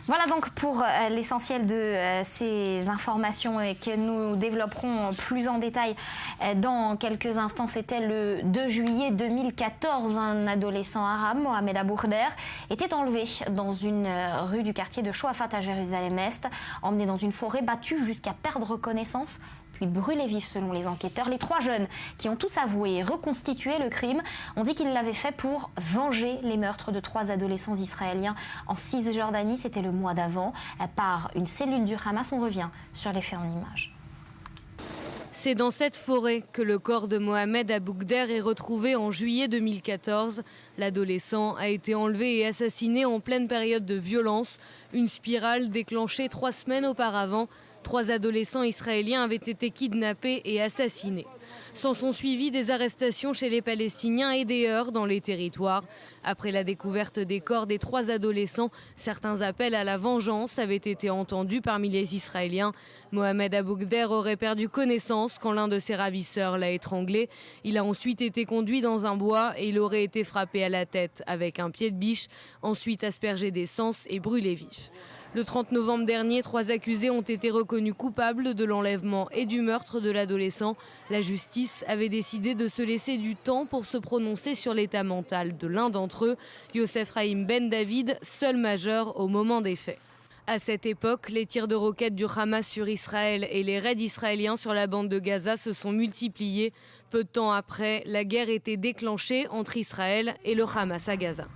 Voilà donc pour l'essentiel de ces informations et que nous développerons plus en détail dans quelques instants. C'était le 2 juillet 2014. Un adolescent arabe, Mohamed Aboukhder, était enlevé dans une rue du quartier de Chouafat à Jérusalem-Est, emmené dans une forêt, battu jusqu'à perdre connaissance, puis brûlé vif selon les enquêteurs. Les 3 jeunes qui ont tous avoué et reconstitué le crime ont dit qu'ils l'avaient fait pour venger les meurtres de 3 adolescents israéliens en Cisjordanie. C'était le mois d'avant. Par une cellule du Hamas, on revient sur les faits en images. C'est dans cette forêt que le corps de Mohamed Aboukhder est retrouvé en juillet 2014. L'adolescent a été enlevé et assassiné en pleine période de violence. Une spirale déclenchée 3 semaines auparavant. 3 adolescents israéliens avaient été kidnappés et assassinés. S'en sont suivies des arrestations chez les Palestiniens et des heurts dans les territoires. Après la découverte des corps des 3 adolescents, certains appels à la vengeance avaient été entendus parmi les Israéliens. Mohamed Aboukhder aurait perdu connaissance quand l'un de ses ravisseurs l'a étranglé. Il a ensuite été conduit dans un bois et il aurait été frappé à la tête avec un pied de biche, ensuite aspergé d'essence et brûlé vif. Le 30 novembre dernier, 3 accusés ont été reconnus coupables de l'enlèvement et du meurtre de l'adolescent. La justice avait décidé de se laisser du temps pour se prononcer sur l'état mental de l'un d'entre eux, Youssef Rahim Ben David, seul majeur au moment des faits. À cette époque, les tirs de roquettes du Hamas sur Israël et les raids israéliens sur la bande de Gaza se sont multipliés. Peu de temps après, la guerre était déclenchée entre Israël et le Hamas à Gaza.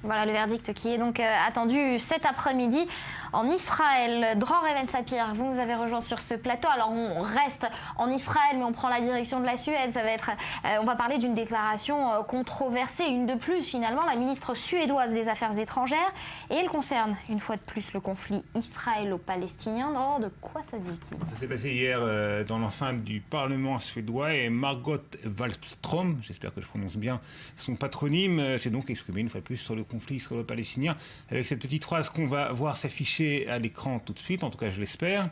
Voilà le verdict qui est donc attendu cet après-midi en Israël. Dror Even-Sapir, vous nous avez rejoint sur ce plateau. Alors on reste en Israël, mais on prend la direction de la Suède. Ça va être, on va parler d'une déclaration controversée, une de plus finalement. La ministre suédoise des Affaires étrangères, et elle concerne une fois de plus le conflit israélo-palestinien. Dror, de quoi s'agit-il? Ça s'est passé hier dans l'enceinte du Parlement suédois et Margot Wallström, j'espère que je prononce bien son patronyme, s'est donc exprimée une fois de plus sur le conflit israélo-palestinien avec cette petite phrase qu'on va voir s'afficher à l'écran tout de suite, en tout cas je l'espère.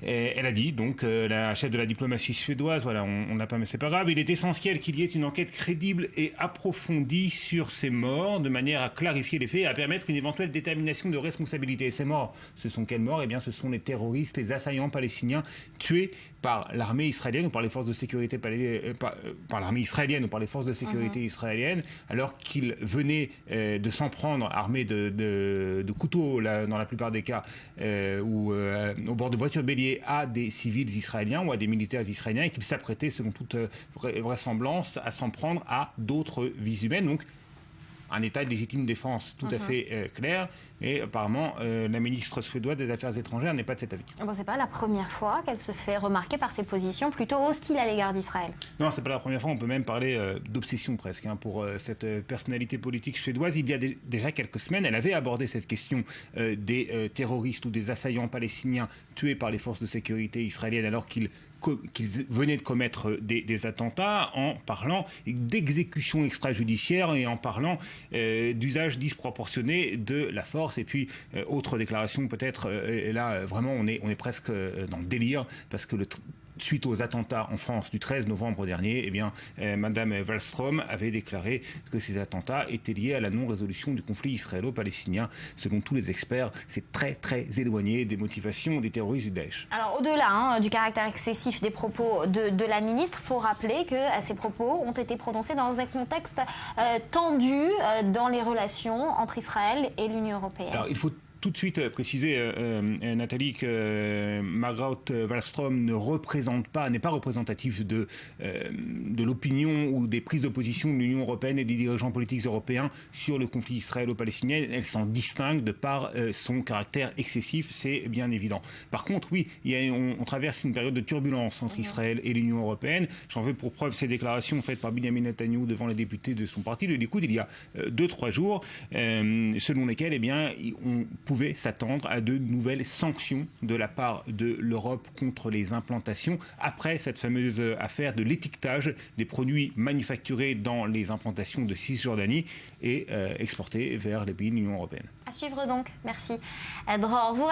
Et elle a dit, donc, la chef de la diplomatie suédoise, voilà, on l'a pas, mais c'est pas grave, il est essentiel qu'il y ait une enquête crédible et approfondie sur ces morts, de manière à clarifier les faits et à permettre une éventuelle détermination de responsabilité. Et ces morts, ce sont quelles morts? Eh bien, ce sont les terroristes, les assaillants palestiniens tués par l'armée israélienne ou par les forces de sécurité par l'armée israélienne ou par les forces de sécurité israéliennes, alors qu'ils venaient de s'en prendre armés de couteaux, là, dans la plupart des cas, ou au bord de voitures béliers, à des civils israéliens ou à des militaires israéliens, et qu'ils s'apprêtaient, selon toute vraisemblance, à s'en prendre à d'autres vies humaines. Donc, un état de légitime défense tout à fait clair. Et apparemment, la ministre suédoise des Affaires étrangères n'est pas de cet avis. Bon, c'est pas la première fois qu'elle se fait remarquer par ses positions plutôt hostiles à l'égard d'Israël. Non, c'est pas la première fois. On peut même parler d'obsession presque pour cette personnalité politique suédoise. Il y a déjà quelques semaines, elle avait abordé cette question des terroristes ou des assaillants palestiniens tués par les forces de sécurité israéliennes alors qu'ils venaient de commettre des attentats, en parlant d'exécution extrajudiciaire et en parlant d'usage disproportionné de la force. Et puis, autre déclaration peut-être, et là vraiment on est presque dans le délire, parce que suite aux attentats en France du 13 novembre dernier, eh bien, Madame Wallström avait déclaré que ces attentats étaient liés à la non-résolution du conflit israélo-palestinien. Selon tous les experts, c'est très éloigné des motivations des terroristes du Daesh. Alors au-delà du caractère excessif des propos de la ministre, il faut rappeler que ces propos ont été prononcés dans un contexte tendu dans les relations entre Israël et l'Union européenne. Alors il faut tout de suite préciser, Nathalie, que Margot Wallström n'est pas représentative de l'opinion ou des prises d'opposition de l'Union européenne et des dirigeants politiques européens sur le conflit israélo-palestinien. Elle s'en distingue de par son caractère excessif, c'est bien évident. Par contre, oui, on traverse une période de turbulence entre Israël et l'Union européenne. J'en veux pour preuve ces déclarations faites par Benjamin Netanyahu devant les députés de son parti, le Likoud, il y a 2-3 jours, selon lesquels, eh bien, on pouvait s'attendre à de nouvelles sanctions de la part de l'Europe contre les implantations après cette fameuse affaire de l'étiquetage des produits manufacturés dans les implantations de Cisjordanie et exportés vers les pays de l'Union européenne. À suivre donc, merci. Dror, vous